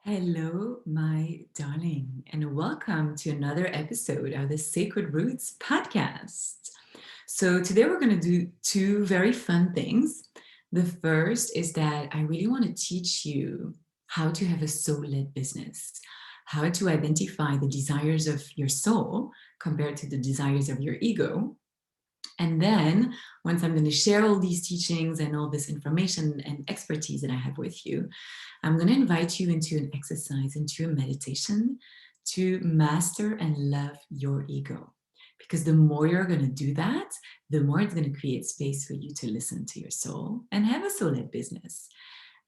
Hello, my darling, and welcome to another episode of the Sacred Roots podcast. So, today we're going to do two very fun things. The first is that I really want to teach you how to have a soul led business, how to identify the desires of your soul compared to the desires of your ego. And then, once I'm going to share all these teachings and all this information and expertise that I have with you, I'm going to invite you into an exercise, into a meditation to master and love your ego. Because the more you're going to do that, the more it's going to create space for you to listen to your soul and have a soul-led business.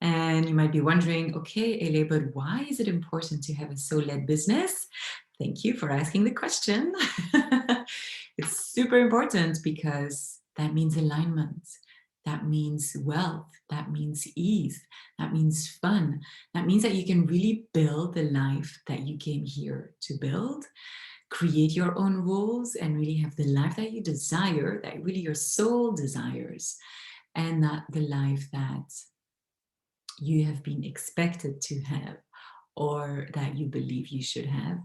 And you might be wondering, okay, Ele, but why is it important to have a soul-led business? Thank you for asking the question. It's super important because that means alignment. That means wealth. That means ease. That means fun. That means that you can really build the life that you came here to build, create your own rules, and really have the life that you desire, that really your soul desires, and not the life that you have been expected to have or that you believe you should have.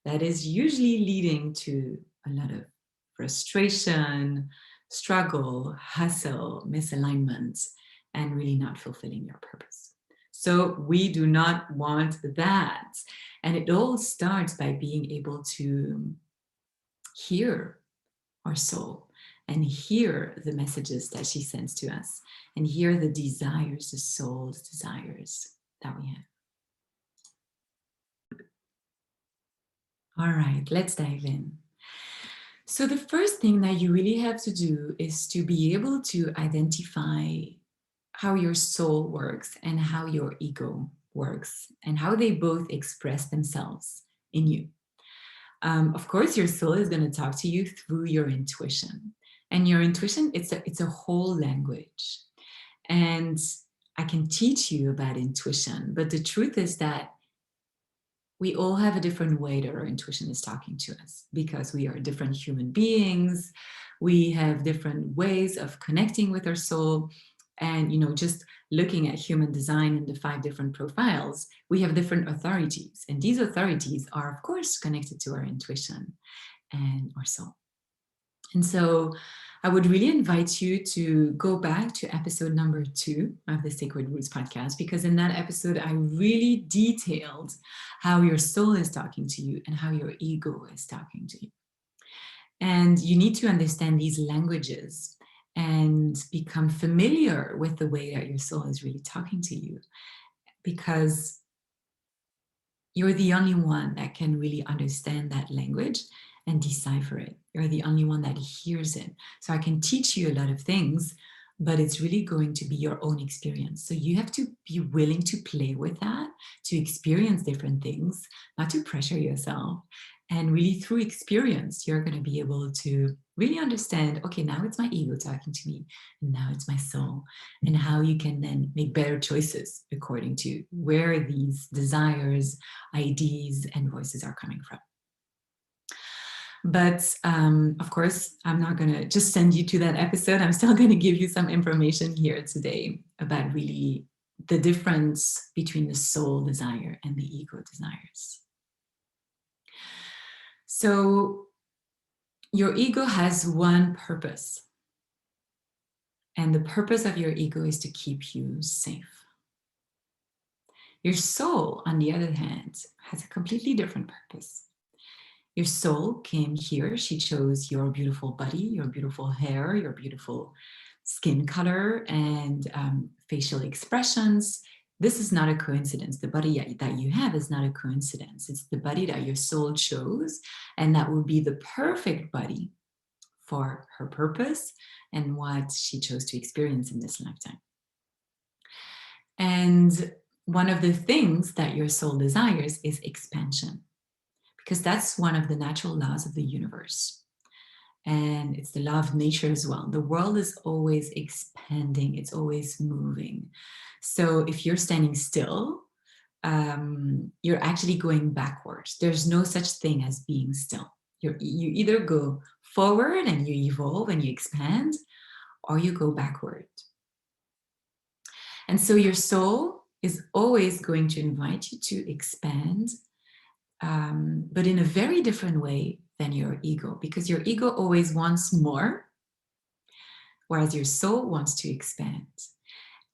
That is usually leading to a lot of frustration, struggle, hustle, misalignment, and really not fulfilling your purpose. So we do not want that. And it all starts by being able to hear our soul and hear the messages that she sends to us and hear the desires, the soul's desires that we have. All right, let's dive in. So the first thing that you really have to do is to be able to identify how your soul works and how your ego works and how they both express themselves in you. Of course, your soul is going to talk to you through your intuition. And your intuition, it's a whole language. And I can teach you about intuition, but the truth is that we all have a different way that our intuition is talking to us because we are different human beings. We have different ways of connecting with our soul. And, just looking at human design and the 5 different profiles, we have different authorities. And these authorities are, of course, connected to our intuition and our soul. And so I would really invite you to go back to episode number 2 of the Sacred Roots podcast, because in that episode, I really detailed how your soul is talking to you and how your ego is talking to you. And you need to understand these languages and become familiar with the way that your soul is really talking to you, because you're the only one that can really understand that language and decipher it. You're the only one that hears it. So I can teach you a lot of things, but it's really going to be your own experience. So you have to be willing to play with that, to experience different things, not to pressure yourself. And really through experience, you're going to be able to really understand, okay, now it's my ego talking to me, and now it's my soul, and how you can then make better choices according to where these desires, ideas, and voices are coming from. But of course, I'm not going to just send you to that episode. I'm still going to give you some information here today about really the difference between the soul desire and the ego desires. So your ego has one purpose. And the purpose of your ego is to keep you safe. Your soul, on the other hand, has a completely different purpose. Your soul came here. She chose your beautiful body, your beautiful hair, your beautiful skin color, and facial expressions. This is not a coincidence. The body that you have is not a coincidence. It's the body that your soul chose, and that will be the perfect body for her purpose and what she chose to experience in this lifetime. And one of the things that your soul desires is expansion, because that's one of the natural laws of the universe. And it's the law of nature as well. The world is always expanding, it's always moving. So if you're standing still, you're actually going backwards. There's no such thing as being still. You either go forward and you evolve and you expand, or you go backward. And so your soul is always going to invite you to expand, but in a very different way than your ego, because your ego always wants more, whereas your soul wants to expand.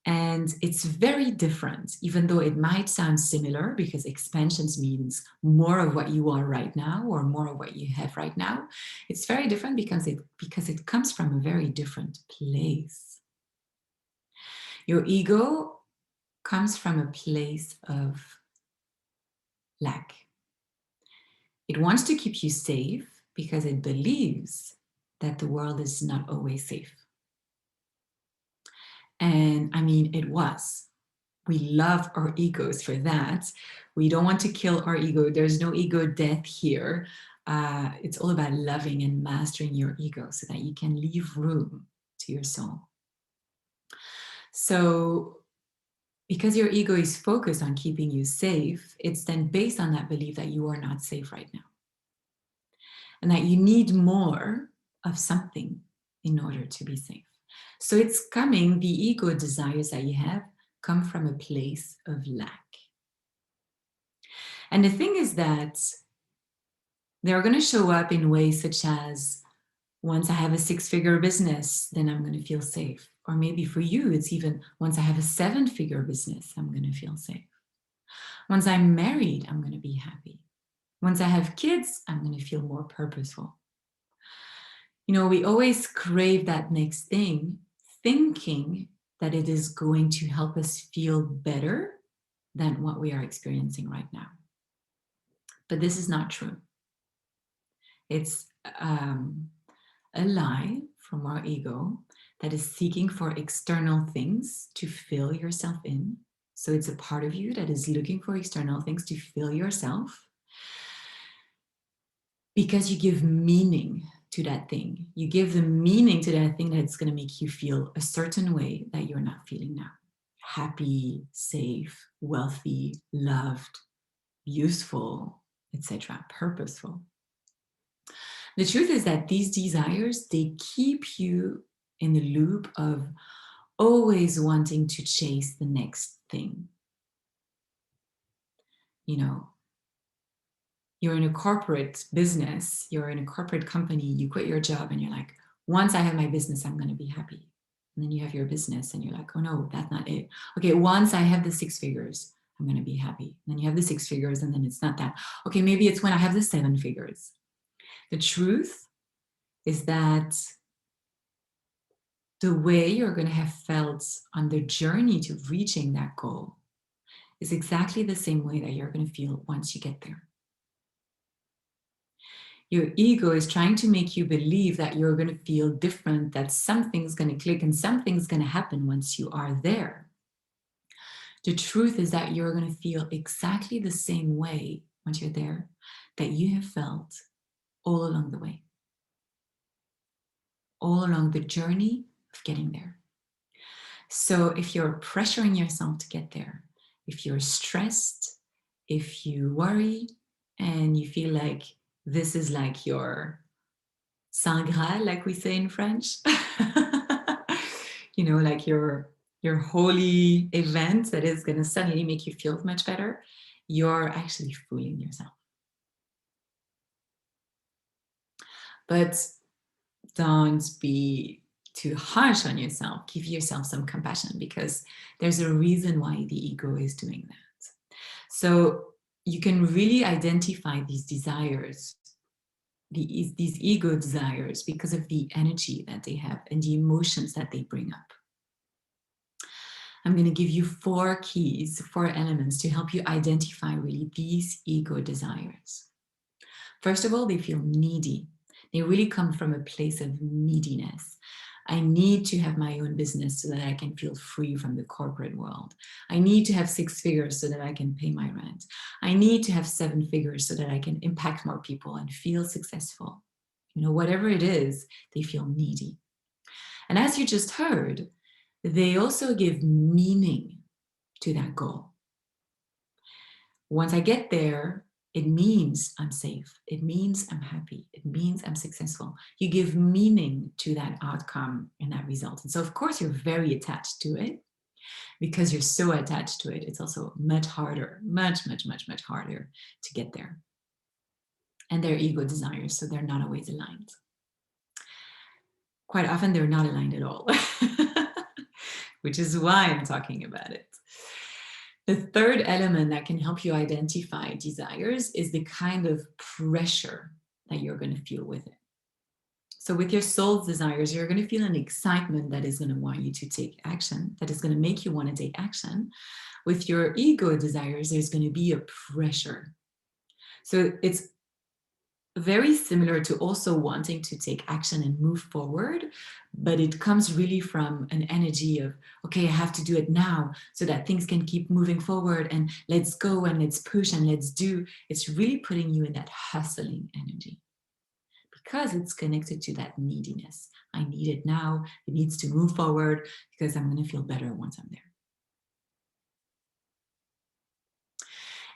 And it's very different, even though it might sound similar, because expansions means more of what you are right now or more of what you have right now. It's very different because it comes from a very different place. Your ego comes from a place of lack. It wants to keep you safe because it believes that the world is not always safe. And I mean, it was. We love our egos for that. We don't want to kill our ego. There's no ego death here. It's all about loving and mastering your ego so that you can leave room to your soul. So, because your ego is focused on keeping you safe, it's then based on that belief that you are not safe right now, and that you need more of something in order to be safe. So it's coming, the ego desires that you have come from a place of lack. And the thing is that they're going to show up in ways such as, once I have a 6-figure business, then I'm going to feel safe. Or maybe for you, it's even, once I have a 7-figure business, I'm going to feel safe. Once I'm married, I'm going to be happy. Once I have kids, I'm going to feel more purposeful. You know, we always crave that next thing, thinking that it is going to help us feel better than what we are experiencing right now. But this is not true. It's a lie from our ego that is seeking for external things to fill yourself in. So it's a part of you that is looking for external things to fill yourself, because you give meaning to that thing. You give the meaning to that thing that's going to make you feel a certain way that you're not feeling now. Happy, safe, wealthy, loved, useful, etc., purposeful. The truth is that these desires, they keep you in the loop of always wanting to chase the next thing. You know, you're in a corporate business, you're in a corporate company, you quit your job and you're like, once I have my business, I'm going to be happy. And then you have your business and you're like, oh no, that's not it. Okay, once I have the 6 figures, I'm going to be happy. And then you have the 6 figures and then it's not that. Okay, maybe it's when I have the 7 figures. The truth is that the way you're going to have felt on the journey to reaching that goal is exactly the same way that you're going to feel once you get there. Your ego is trying to make you believe that you're going to feel different, that something's going to click and something's going to happen once you are there. The truth is that you're going to feel exactly the same way once you're there that you have felt all along the way, all along the journey of getting there. So if you're pressuring yourself to get there, if you're stressed, if you worry and you feel like this is like your Saint Graal, like we say in French, you know, like your holy event that is going to suddenly make you feel much better, you're actually fooling yourself. But don't be too harsh on yourself. Give yourself some compassion, because there's a reason why the ego is doing that. So you can really identify these desires, these ego desires, because of the energy that they have and the emotions that they bring up. I'm going to give you 4 keys, 4 elements to help you identify really these ego desires. First of all, they feel needy. They really come from a place of neediness. I need to have my own business so that I can feel free from the corporate world. I need to have 6 figures so that I can pay my rent. I need to have 7 figures so that I can impact more people and feel successful. You know, whatever it is, they feel needy. And as you just heard, they also give meaning to that goal. Once I get there, it means I'm safe. It means I'm happy. It means I'm successful. You give meaning to that outcome and that result. And so, of course, you're very attached to it. Because you're so attached to it, it's also much harder, much harder to get there. And they're ego desires, so they're not always aligned. Quite often, they're not aligned at all, which is why I'm talking about it. The third element that can help you identify desires is the kind of pressure that you're going to feel with it. So with your soul's desires, you're going to feel an excitement that is going to want you to take action, that is going to make you want to take action. With your ego desires, there's going to be a pressure. So it's very similar to also wanting to take action and move forward, but it comes really from an energy of, okay, I have to do it now so that things can keep moving forward, and let's go and let's push and let's do. It's really putting you in that hustling energy because it's connected to that neediness. I need it now. It needs to move forward because I'm going to feel better once I'm there.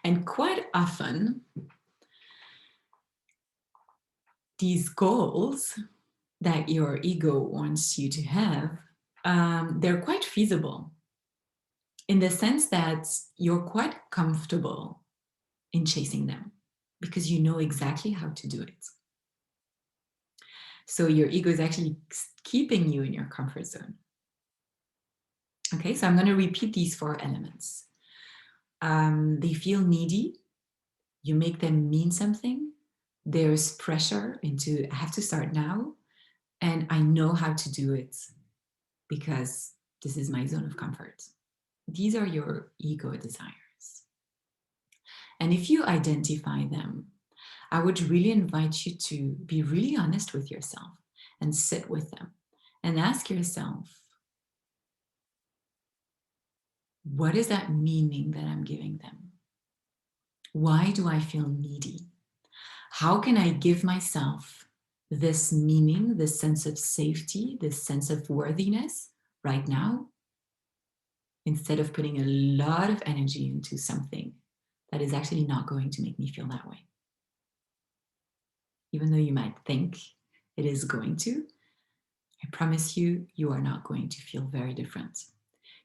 And quite often, these goals that your ego wants you to have, they're quite feasible in the sense that you're quite comfortable in chasing them because you know exactly how to do it. So your ego is actually keeping you in your comfort zone. Okay, so I'm going to repeat these 4 elements. They feel needy. You make them mean something. There's pressure into, I have to start now, and I know how to do it because this is my zone of comfort. These are your ego desires. And if you identify them, I would really invite you to be really honest with yourself and sit with them and ask yourself, what is that meaning that I'm giving them? Why do I feel needy? How can I give myself this meaning, this sense of safety, this sense of worthiness right now, instead of putting a lot of energy into something that is actually not going to make me feel that way? Even though you might think it is going to, I promise you, you are not going to feel very different.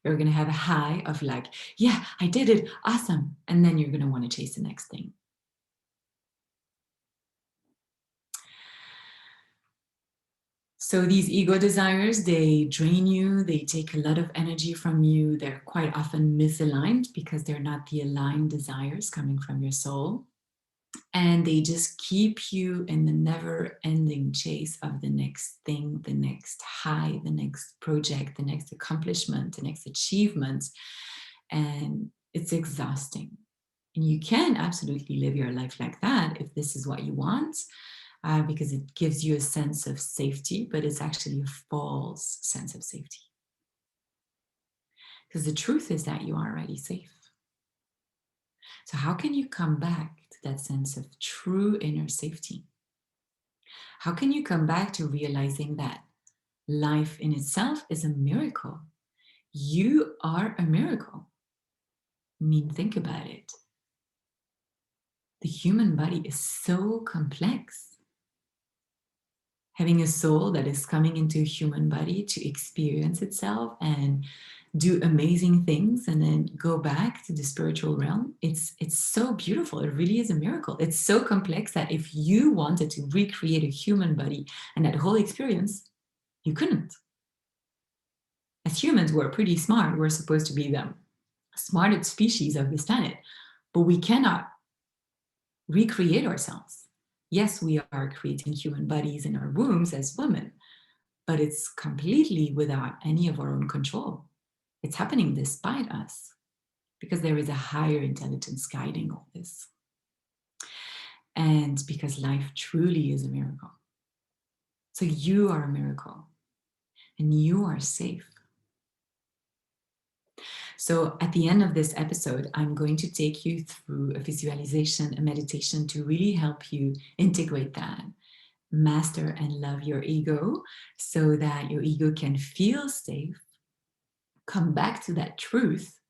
You're going to have a high of like, yeah, I did it, awesome. And then you're going to want to chase the next thing. So these ego desires, they drain you, they take a lot of energy from you. They're quite often misaligned because they're not the aligned desires coming from your soul. And they just keep you in the never-ending chase of the next thing, the next high, the next project, the next accomplishment, the next achievement. And it's exhausting. And you can absolutely live your life like that if this is what you want. Because it gives you a sense of safety, but it's actually a false sense of safety. Because the truth is that you are already safe. So how can you come back to that sense of true inner safety? How can you come back to realizing that life in itself is a miracle? You are a miracle. I mean, think about it. The human body is so complex. Having a soul that is coming into a human body to experience itself and do amazing things and then go back to the spiritual realm, it's so beautiful. It really is a miracle. It's so complex that if you wanted to recreate a human body and that whole experience, you couldn't. As humans, we're pretty smart. We're supposed to be the smartest species of this planet, but we cannot recreate ourselves. Yes, we are creating human bodies in our wombs as women, but it's completely without any of our own control. It's happening despite us because there is a higher intelligence guiding all this. And because life truly is a miracle. So you are a miracle and you are safe. So at the end of this episode, I'm going to take you through a visualization, a meditation to really help you integrate that, master and love your ego so that your ego can feel safe, come back to that truth,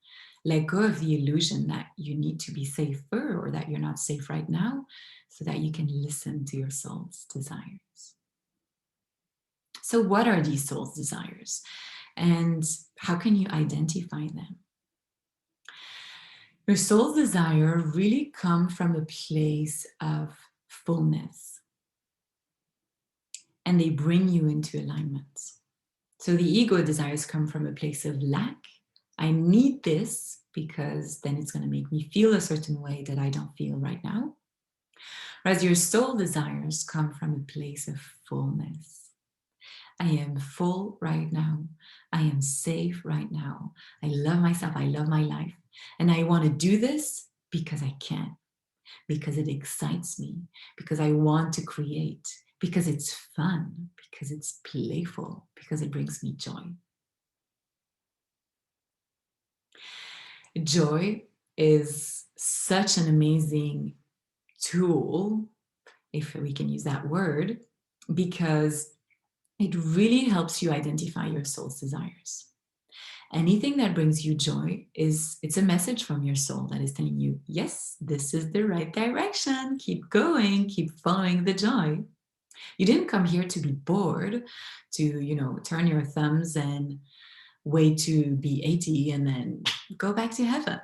let go of the illusion that you need to be safer or that you're not safe right now, so that you can listen to your soul's desires. So what are these soul's desires? And how can you identify them? Your soul's desire really come from a place of fullness, and they bring you into alignment. So the ego desires come from a place of lack. I need this because then it's going to make me feel a certain way that I don't feel right now. Whereas your soul desires come from a place of fullness. I am full right now. I am safe right now. I love myself. I love my life. And I want to do this because I can, because it excites me, because I want to create, because it's fun, because it's playful, because it brings me joy. Joy is such an amazing tool, if we can use that word, because it really helps you identify your soul's desires. Anything that brings you joy it's a message from your soul that is telling you, yes, this is the right direction. Keep going, keep following the joy. You didn't come here to be bored, to, turn your thumbs and wait to be 80 and then go back to heaven.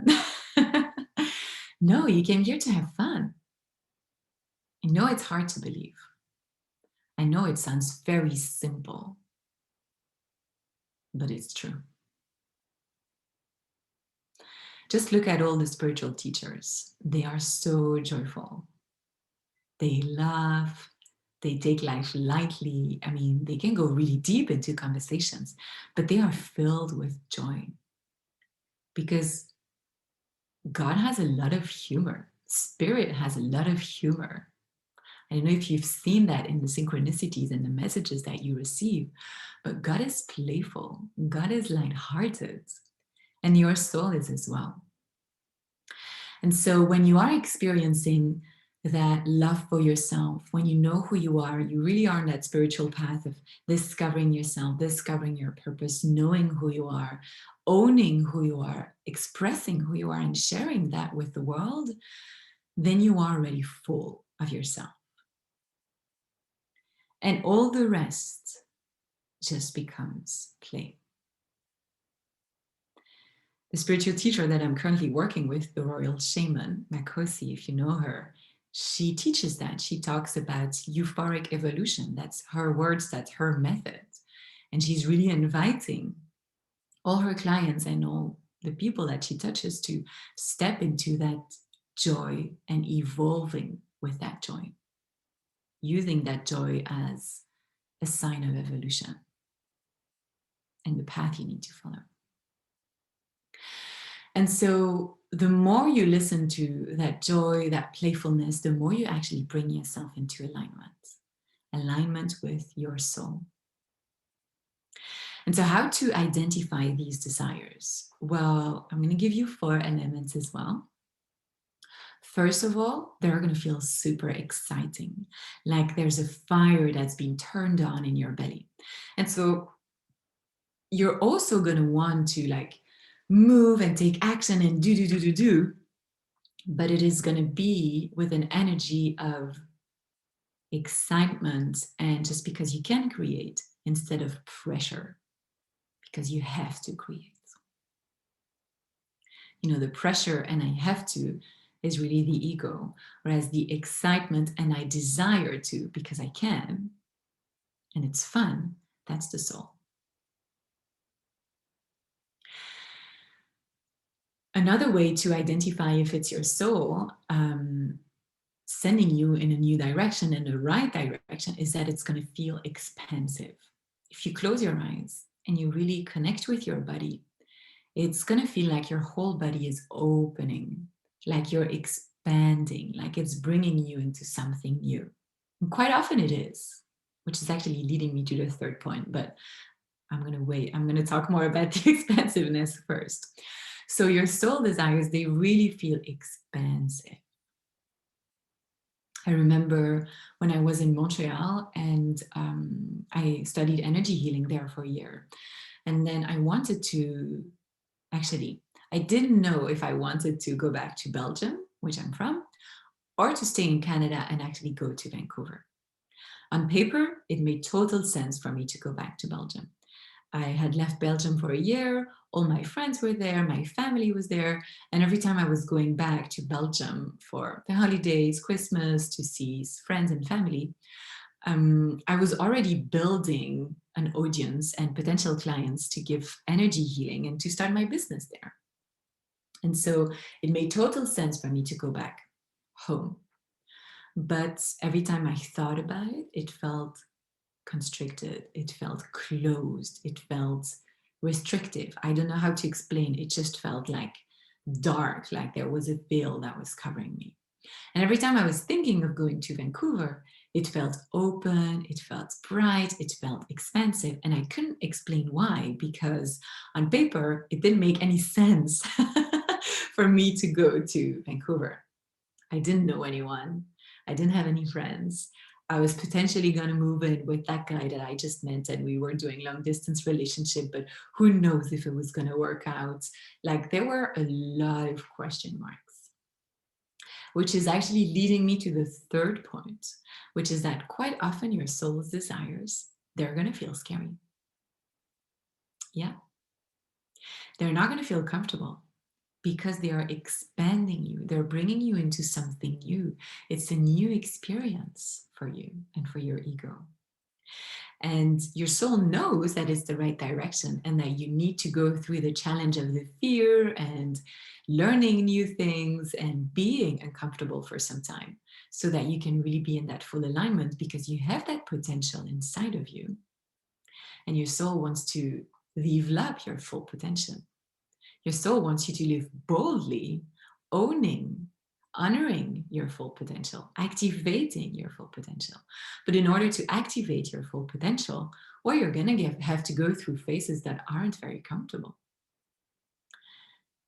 No, you came here to have fun. I know it's hard to believe. I know it sounds very simple, but it's true. Just look at all the spiritual teachers. They are so joyful. They laugh. They take life lightly. I mean, they can go really deep into conversations, but they are filled with joy because God has a lot of humor. Spirit has a lot of humor. I don't know if you've seen that in the synchronicities and the messages that you receive, but God is playful. God is lighthearted, and your soul is as well. And so when you are experiencing that love for yourself, when you know who you are, you really are on that spiritual path of discovering yourself, discovering your purpose, knowing who you are, owning who you are, expressing who you are, and sharing that with the world, then you are already full of yourself. And all the rest just becomes play. The spiritual teacher that I'm currently working with, the royal shaman, Makosi, if you know her, she teaches that. She talks about euphoric evolution. That's her words, that's her method. And she's really inviting all her clients and all the people that she touches to step into that joy and evolving with that joy, using that joy as a sign of evolution and the path you need to follow. And so the more you listen to that joy, that playfulness, the more you actually bring yourself into alignment with your soul. And so how to identify these desires? Well, I'm going to give you 4 elements as well. First of all, they're going to feel super exciting, like there's a fire that's being turned on in your belly. And so you're also going to want to move and take action and do, but it is going to be with an energy of excitement and just because you can create instead of pressure, because you have to create. The pressure and I have to is really the ego, whereas the excitement and I desire to because I can and it's fun, that's the soul. Another way to identify if it's your soul sending you in a new direction, in the right direction, is that it's going to feel expansive. If you close your eyes and you really connect with your body, it's going to feel like your whole body is opening, like you're expanding, like it's bringing you into something new. And quite often it is, which is actually leading me to the 3rd point, but I'm going to wait. I'm going to talk more about the expansiveness first. So your soul desires, they really feel expansive. I remember when I was in Montreal and I studied energy healing there for a year. And then I wanted to, I didn't know if I wanted to go back to Belgium, which I'm from, or to stay in Canada and actually go to Vancouver. On paper, it made total sense for me to go back to Belgium. I had left Belgium for a year. All my friends were there. My family was there. And every time I was going back to Belgium for the holidays, Christmas, to see friends and family, I was already building an audience and potential clients to give energy healing and to start my business there. And so it made total sense for me to go back home. But every time I thought about it, it felt constricted, it felt closed, it felt restrictive. I don't know how to explain. It just felt like dark, like there was a veil that was covering me. And every time I was thinking of going to Vancouver, it felt open, it felt bright, it felt expansive. And I couldn't explain why, because on paper, it didn't make any sense for me to go to Vancouver. I didn't know anyone. I didn't have any friends. I was potentially going to move in with that guy that I just met, and we were doing long distance relationship, but who knows if it was going to work out. Like, there were a lot of question marks, which is actually leading me to the third point, which is that quite often your soul's desires, they're going to feel scary. Yeah. They're not going to feel comfortable, because they are expanding you. They're bringing you into something new. It's a new experience for you and for your ego. And your soul knows that it's the right direction and that you need to go through the challenge of the fear and learning new things and being uncomfortable for some time, so that you can really be in that full alignment, because you have that potential inside of you. And your soul wants to develop your full potential. Your soul wants you to live boldly, owning, honoring your full potential, activating your full potential. But in order to activate your full potential, well, you're going to have to go through phases that aren't very comfortable.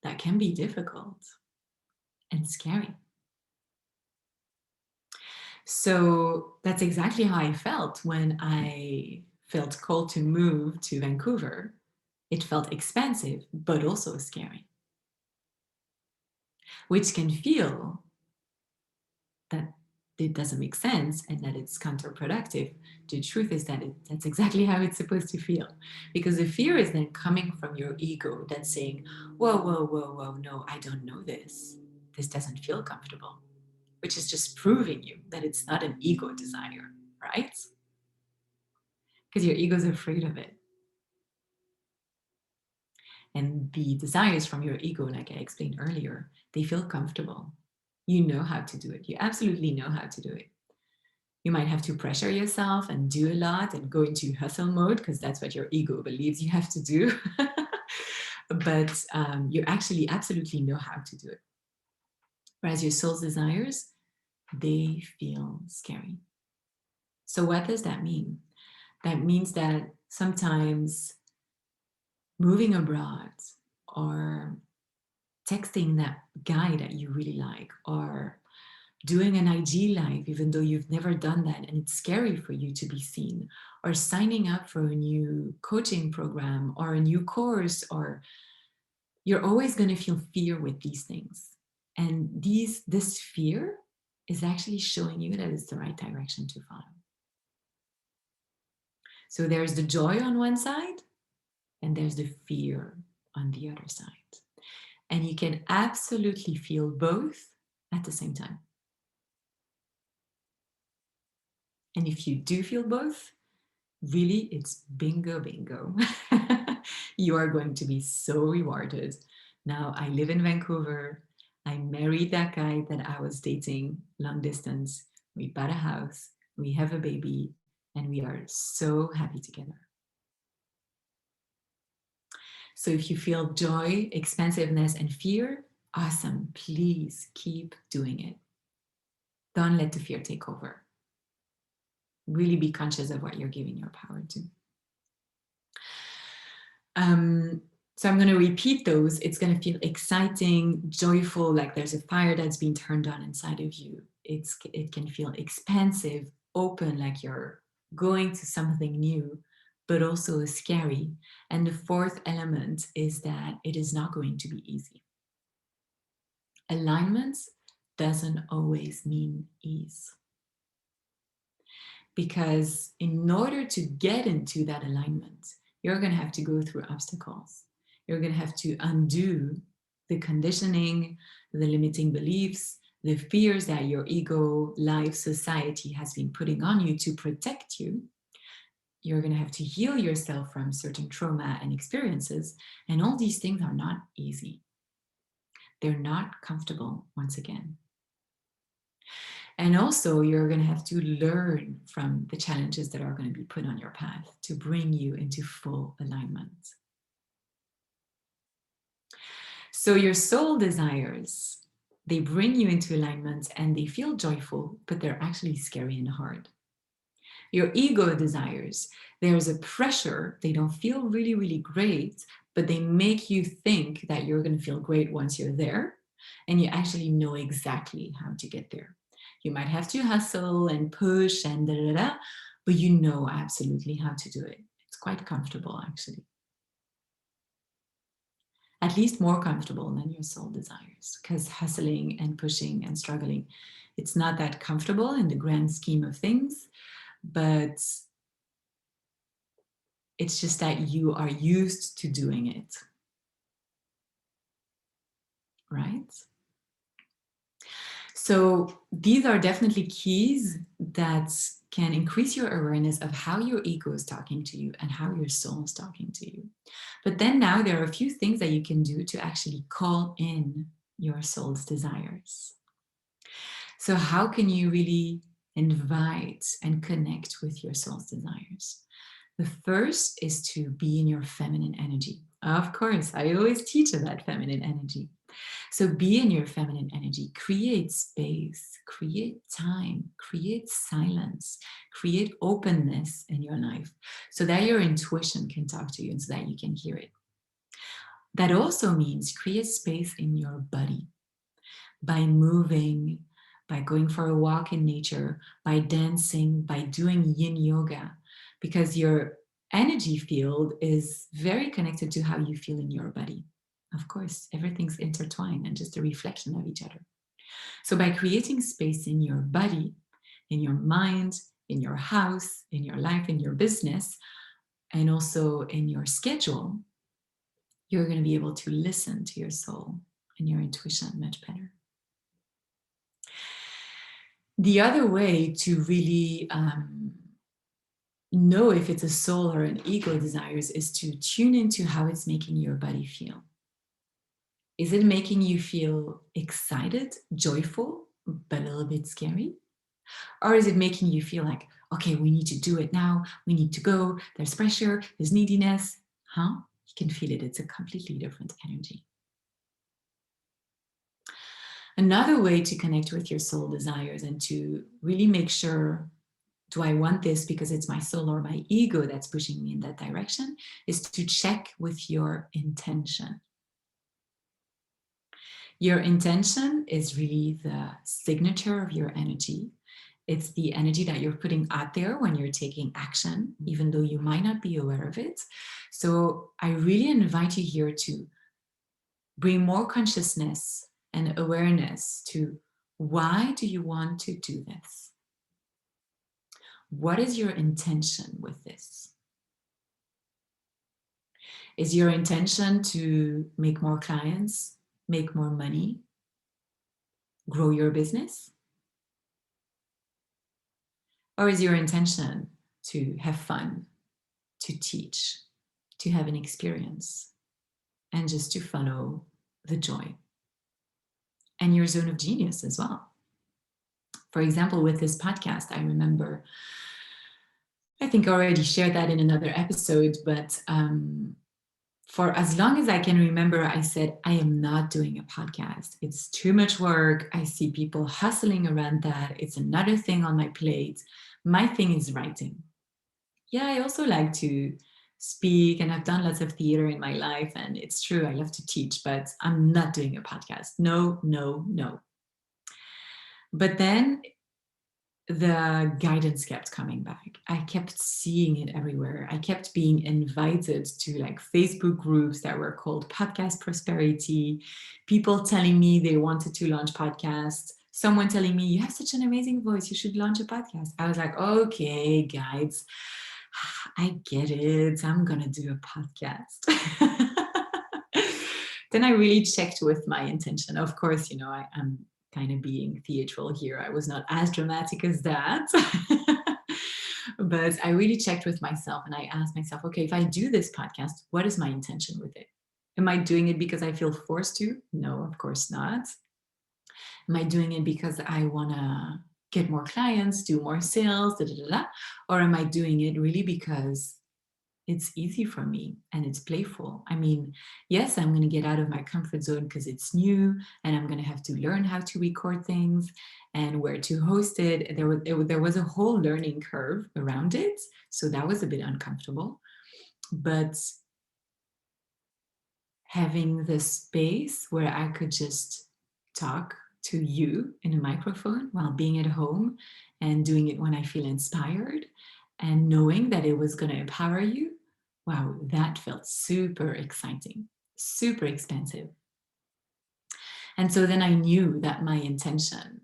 That can be difficult and scary. So that's exactly how I felt when I felt called to move to Vancouver. It felt expansive, but also scary, which can feel that it doesn't make sense and that it's counterproductive. The truth is that that's exactly how it's supposed to feel, because the fear is then coming from your ego that's saying, whoa, whoa, whoa, whoa, no, I don't know this. This doesn't feel comfortable, which is just proving you that it's not an ego desire, right? Because your ego is afraid of it. And the desires from your ego, like I explained earlier, they feel comfortable. You know how to do it. You absolutely know how to do it. You might have to pressure yourself and do a lot and go into hustle mode, because that's what your ego believes you have to do. But you actually absolutely know how to do it. Whereas your soul's desires, they feel scary. So what does that mean? That means that sometimes moving abroad, or texting that guy that you really like, or doing an IG live, even though you've never done that and it's scary for you to be seen, or signing up for a new coaching program or a new course, or you're always going to feel fear with these things. And this fear is actually showing you that it's the right direction to follow. So there's the joy on one side and there's the fear on the other side. And you can absolutely feel both at the same time. And if you do feel both, really, it's bingo, bingo. You are going to be so rewarded. Now, I live in Vancouver. I married that guy that I was dating long distance. We bought a house. We have a baby. And we are so happy together. So if you feel joy, expansiveness, and fear, awesome. Please keep doing it. Don't let the fear take over. Really be conscious of what you're giving your power to. So I'm going to repeat those. It's going to feel exciting, joyful, like there's a fire that's being turned on inside of you. It can feel expansive, open, like you're going to something new, but also scary. And the fourth element is that it is not going to be easy. Alignment doesn't always mean ease. Because in order to get into that alignment, you're going to have to go through obstacles. You're going to have to undo the conditioning, the limiting beliefs, the fears that your ego, life, society has been putting on you to protect you. You're going to have to heal yourself from certain trauma and experiences. And all these things are not easy. They're not comfortable, once again. And also, you're going to have to learn from the challenges that are going to be put on your path to bring you into full alignment. So your soul desires, they bring you into alignment and they feel joyful, but they're actually scary and hard. Your ego desires, there's a pressure, they don't feel really, really great, but they make you think that you're going to feel great once you're there, and you actually know exactly how to get there. You might have to hustle and push and da da da, but you know absolutely how to do it. It's quite comfortable, actually. At least more comfortable than your soul desires, because hustling and pushing and struggling, it's not that comfortable in the grand scheme of things, but it's just that you are used to doing it, right? So these are definitely keys that can increase your awareness of how your ego is talking to you and how your soul is talking to you. But then now there are a few things that you can do to actually call in your soul's desires. So how can you really invite and connect with your soul's desires? The first is to be in your feminine energy. Of course, I always teach about feminine energy. So be in your feminine energy, create space, create time, create silence, create openness in your life so that your intuition can talk to you and so that you can hear it. That also means create space in your body by moving, by going for a walk in nature, by dancing, by doing yin yoga, because your energy field is very connected to how you feel in your body. Of course, everything's intertwined and just a reflection of each other. So by creating space in your body, in your mind, in your house, in your life, in your business, and also in your schedule, you're going to be able to listen to your soul and your intuition much better. The other way to really know if it's a soul or an ego desires is to tune into how it's making your body feel. Is it making you feel excited, joyful, but a little bit scary? Or is it making you feel like, okay, we need to do it now, we need to go, there's pressure, there's neediness? Huh? You can feel it. It's a completely different energy. Another way to connect with your soul desires and to really make sure, do I want this because it's my soul or my ego that's pushing me in that direction, is to check with your intention. Your intention is really the signature of your energy. It's the energy that you're putting out there when you're taking action, even though you might not be aware of it. So I really invite you here to bring more consciousness and awareness to, why do you want to do this? What is your intention with this? Is your intention to make more clients, make more money, grow your business? Or is your intention to have fun, to teach, to have an experience, and just to follow the joy and your zone of genius as well? For example, with this podcast, I remember, I think I already shared that in another episode, but for as long as I can remember, I said, I am not doing a podcast. It's too much work. I see people hustling around that. It's another thing on my plate. My thing is writing. Yeah, I also like to speak and I've done lots of theater in my life. And it's true, I love to teach, but I'm not doing a podcast. No, no, no. But then the guidance kept coming back. I kept seeing it everywhere. I kept being invited to like Facebook groups that were called Podcast Prosperity, people telling me they wanted to launch podcasts, someone telling me, you have such an amazing voice, you should launch a podcast. I was like, okay, guys, I get it. I'm going to do a podcast. Then I really checked with my intention. Of course, I'm kind of being theatrical here. I was not as dramatic as that. But I really checked with myself and I asked myself, okay, if I do this podcast, what is my intention with it? Am I doing it because I feel forced to? No, of course not. Am I doing it because I want to get more clients, do more sales, da, da, da, da? Or am I doing it really because it's easy for me and it's playful? I mean, yes, I'm going to get out of my comfort zone because it's new and I'm going to have to learn how to record things and where to host it. There was a whole learning curve around it. So that was a bit uncomfortable. But having the space where I could just talk to you in a microphone while being at home and doing it when I feel inspired and knowing that it was going to empower you, wow, that felt super exciting, super expensive. And so then I knew that my intention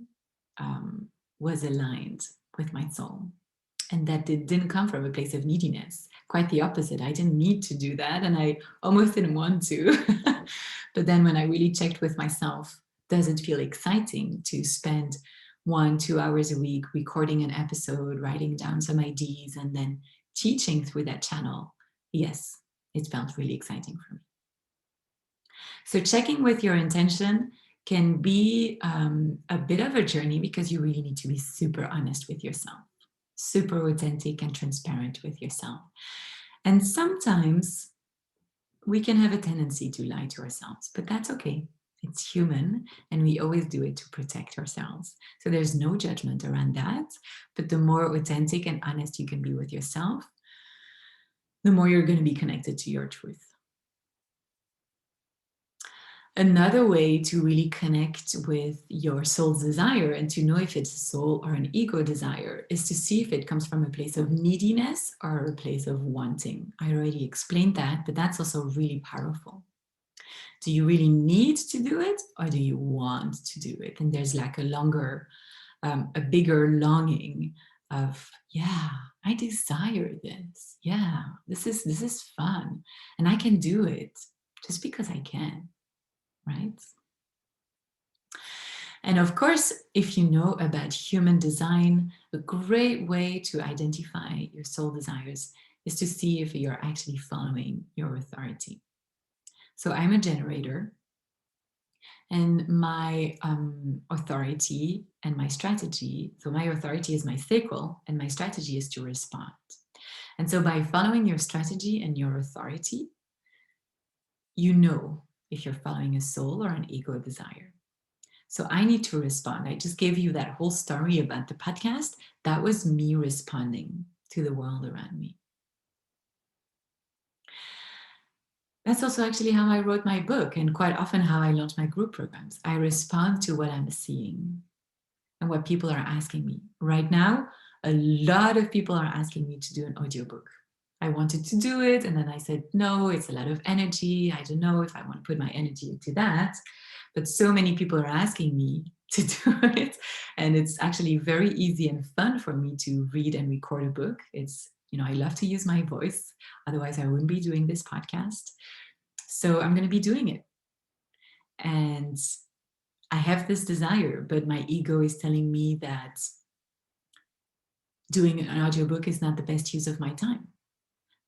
was aligned with my soul and that it didn't come from a place of neediness. Quite the opposite. I didn't need to do that and I almost didn't want to. But then when I really checked with myself, does it feel exciting to spend 1-2 hours a week recording an episode, writing down some ideas, and then teaching through that channel? Yes, it felt really exciting for me. So checking with your intention can be a bit of a journey because you really need to be super honest with yourself, super authentic and transparent with yourself. And sometimes we can have a tendency to lie to ourselves, but that's okay. It's human, and we always do it to protect ourselves. So there's no judgment around that. But the more authentic and honest you can be with yourself, the more you're going to be connected to your truth. Another way to really connect with your soul's desire and to know if it's a soul or an ego desire is to see if it comes from a place of neediness or a place of wanting. I already explained that, but that's also really powerful. Do you really need to do it or do you want to do it? And there's like a bigger longing of, yeah, I desire this. Yeah, this is fun and I can do it just because I can. Right? And of course, if you know about human design, a great way to identify your soul desires is to see if you're actually following your authority. So I'm a generator, and my authority and my strategy, so my authority is my sacral, and my strategy is to respond. And so by following your strategy and your authority, you know if you're following a soul or an ego desire. So I need to respond. I just gave you that whole story about the podcast. That was me responding to the world around me. That's also actually how I wrote my book and quite often how I launch my group programs. I respond to what I'm seeing and what people are asking me. Right now, a lot of people are asking me to do an audiobook. I wanted to do it and then I said, no, it's a lot of energy. I don't know if I want to put my energy into that. But so many people are asking me to do it. And it's actually very easy and fun for me to read and record a book. It's, I love to use my voice. Otherwise, I wouldn't be doing this podcast. So I'm going to be doing it. And I have this desire, but my ego is telling me that doing an audiobook is not the best use of my time,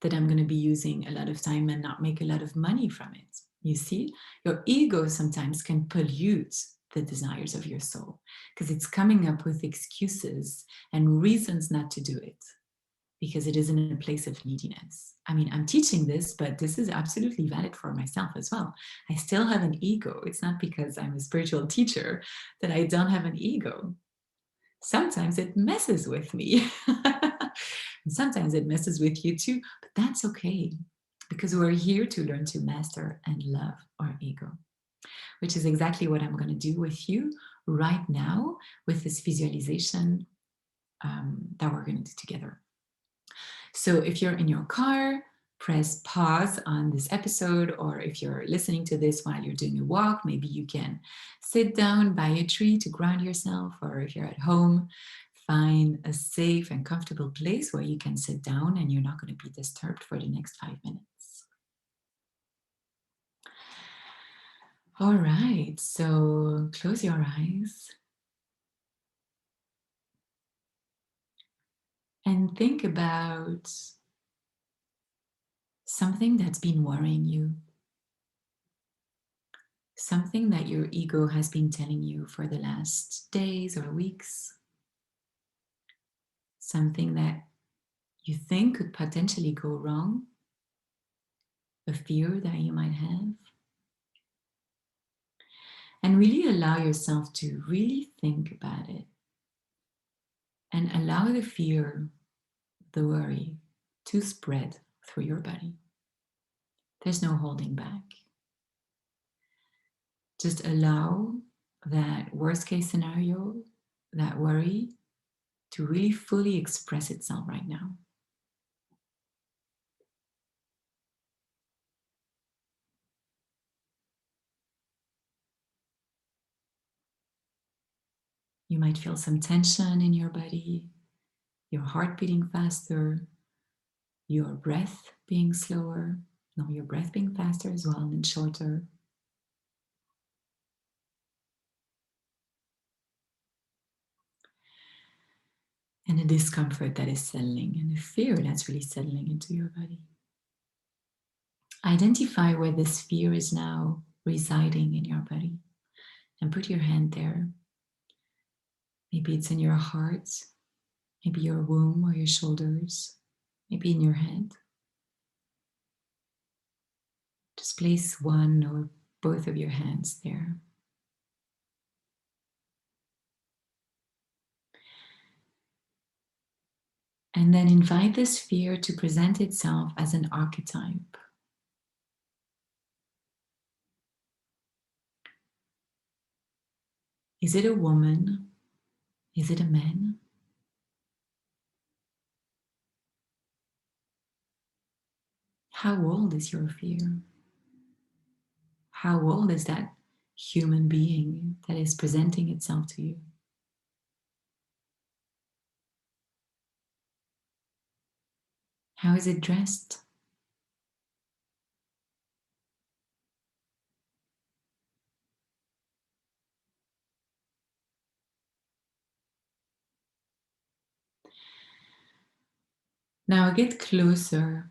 that I'm going to be using a lot of time and not make a lot of money from it. You see, your ego sometimes can pollute the desires of your soul because it's coming up with excuses and reasons not to do it because it is in a place of neediness. I mean, I'm teaching this, but this is absolutely valid for myself as well. I still have an ego. It's not because I'm a spiritual teacher that I don't have an ego. Sometimes it messes with me. And sometimes it messes with you too, but that's okay because we're here to learn to master and love our ego, which is exactly what I'm going to do with you right now with this visualization that we're going to do together. So if you're in your car, press pause on this episode, or if you're listening to this while you're doing a walk, maybe you can sit down by a tree to ground yourself, or if you're at home, find a safe and comfortable place where you can sit down and you're not going to be disturbed for the next 5 minutes. All right, so close your eyes and think about something that's been worrying you, something that your ego has been telling you for the last days or weeks, something that you think could potentially go wrong, a fear that you might have. And really allow yourself to really think about it and allow the fear, the worry to spread through your body. There's no holding back. Just allow that worst case scenario, that worry, to really fully express itself right now. You might feel some tension in your body, your heart beating faster, your breath being slower, no, your breath being faster as well and shorter. And a discomfort that is settling and a fear that's really settling into your body. Identify where this fear is now residing in your body and put your hand there. Maybe it's in your heart, maybe your womb or your shoulders, maybe in your head. Just place one or both of your hands there. And then invite this fear to present itself as an archetype. Is it a woman? Is it a man? How old is your fear? How old is that human being that is presenting itself to you? How is it dressed? Now get closer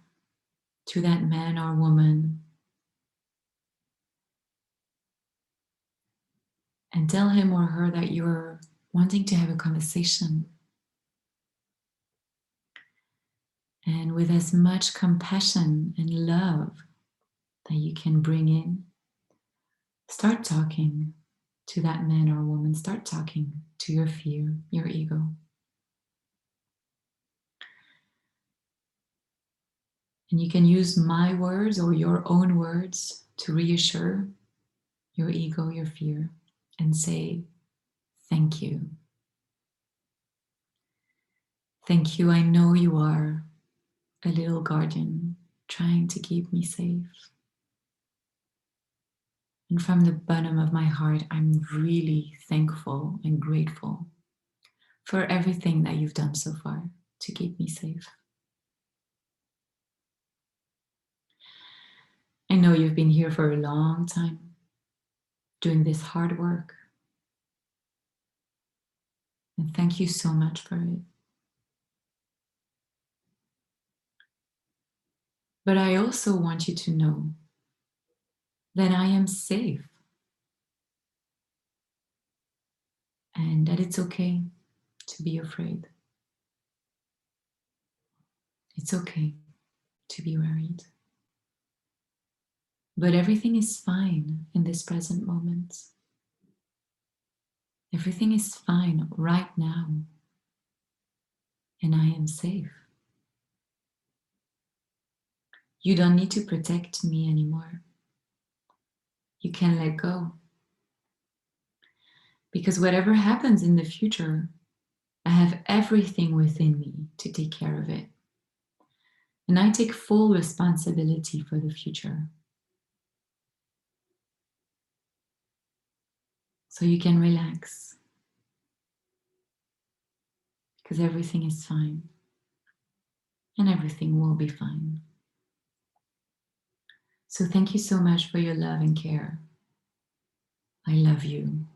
to that man or woman and tell him or her that you're wanting to have a conversation. And with as much compassion and love that you can bring in, start talking to that man or woman. Start talking to your fear, your ego. And you can use my words or your own words to reassure your ego, your fear, and say, thank you. Thank you. I know you are a little guardian trying to keep me safe. And from the bottom of my heart, I'm really thankful and grateful for everything that you've done so far to keep me safe. I know you've been here for a long time doing this hard work. And thank you so much for it. But I also want you to know that I am safe and that it's okay to be afraid. It's okay to be worried. But everything is fine in this present moment. Everything is fine right now. And I am safe. You don't need to protect me anymore. You can let go. Because whatever happens in the future, I have everything within me to take care of it. And I take full responsibility for the future. So you can relax. because everything is fine and everything will be fine. So thank you so much for your love and care. I love you.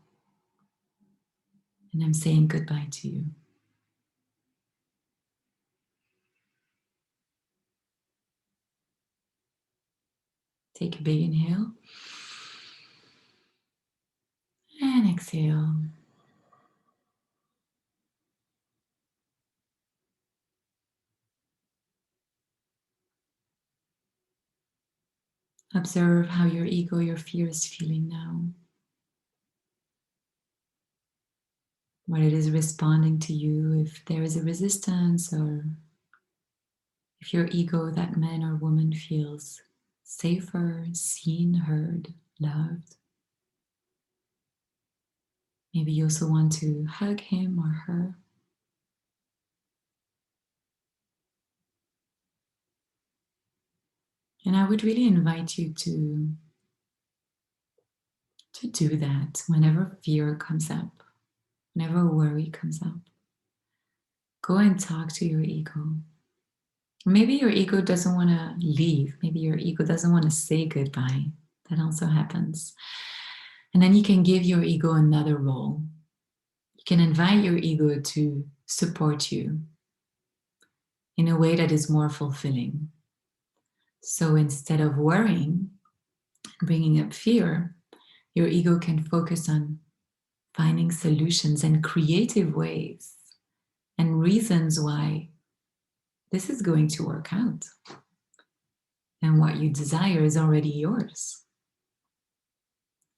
And I'm saying goodbye to you. Take a big inhale and exhale. Observe how your ego, your fear is feeling now. What it is responding to you, if there is a resistance, or if your ego, that man or woman, feels safer, seen, heard, loved. Maybe you also want to hug him or her. And I would really invite you to do that whenever fear comes up, whenever worry comes up. Go and talk to your ego. Maybe your ego doesn't want to leave. Maybe your ego doesn't want to say goodbye. That also happens. And then you can give your ego another role. You can invite your ego to support you in a way that is more fulfilling. So instead of worrying, bringing up fear, your ego can focus on finding solutions and creative ways and reasons why this is going to work out. And what you desire is already yours.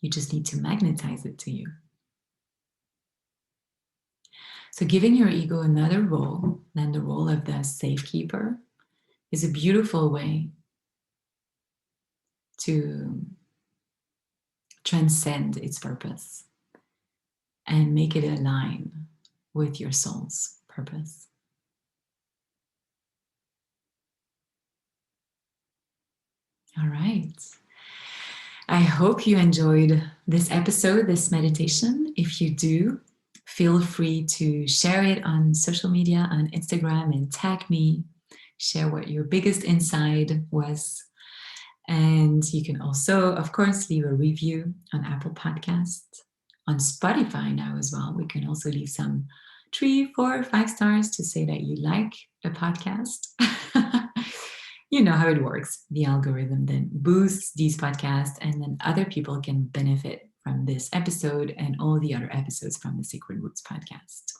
You just need to magnetize it to you. So giving your ego another role than the role of the safekeeper is a beautiful way to transcend its purpose and make it align with your soul's purpose. All right. I hope you enjoyed this episode, this meditation. If you do, feel free to share it on social media, on Instagram, and tag me. Share what your biggest insight was. And you can also, of course, leave a review on Apple Podcasts, on Spotify now as well. We can also leave some 3, 4, 5 stars to say that you like the podcast. You know how it works. The algorithm then boosts these podcasts, and then other people can benefit from this episode and all the other episodes from the Sacred Roots podcast.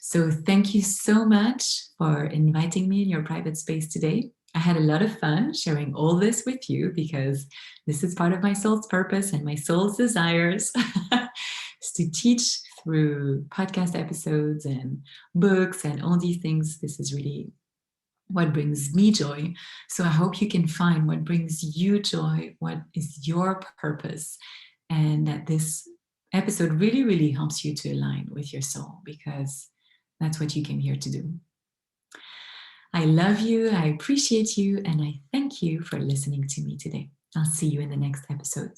So thank you so much for inviting me in your private space today. I had a lot of fun sharing all this with you because this is part of my soul's purpose and my soul's desires is to teach through podcast episodes and books and all these things. This is really what brings me joy. So I hope you can find what brings you joy, what is your purpose, and that this episode really, really helps you to align with your soul, because that's what you came here to do. I love you, I appreciate you, and I thank you for listening to me today. I'll see you in the next episode.